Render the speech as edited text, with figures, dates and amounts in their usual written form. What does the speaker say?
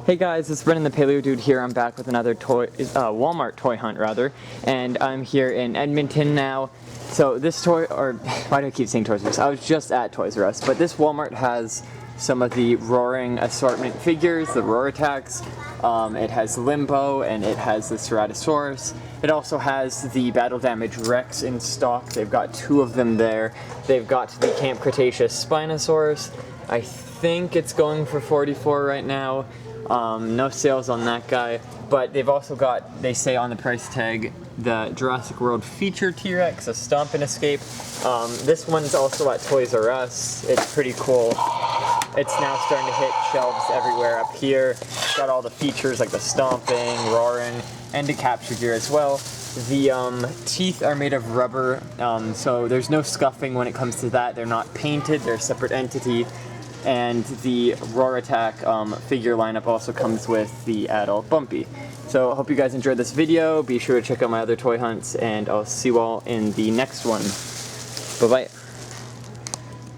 Hey guys, it's Brennan the Paleo Dude here. I'm back with another Walmart toy hunt rather, and I'm here in Edmonton now. So this why do I keep saying Toys R Us? I was just at Toys R Us, but this Walmart has some of the roaring assortment figures, the Roar Attacks. It has Limbo and it has the Cerrerasaurus. It also has the Battle Damage Rex in stock. They've got two of them there. They've got the Camp Cretaceous Spinosaurus. I think it's going for $44 right now. No sales on that guy, but they've also got, they say on the price tag, the Jurassic World feature T-Rex, a Stomp and Escape. This one's also at Toys R Us. It's pretty cool. It's now starting to hit shelves everywhere up here. It's got all the features like the stomping, roaring, and the capture gear as well. The teeth are made of rubber, so there's no scuffing when it comes to that. They're not painted, they're a separate entity. And the Roar Attack figure lineup also comes with the adult Bumpy. So I hope you guys enjoyed this video. Be sure to check out my other toy hunts, and I'll see you all in the next one. Bye-bye.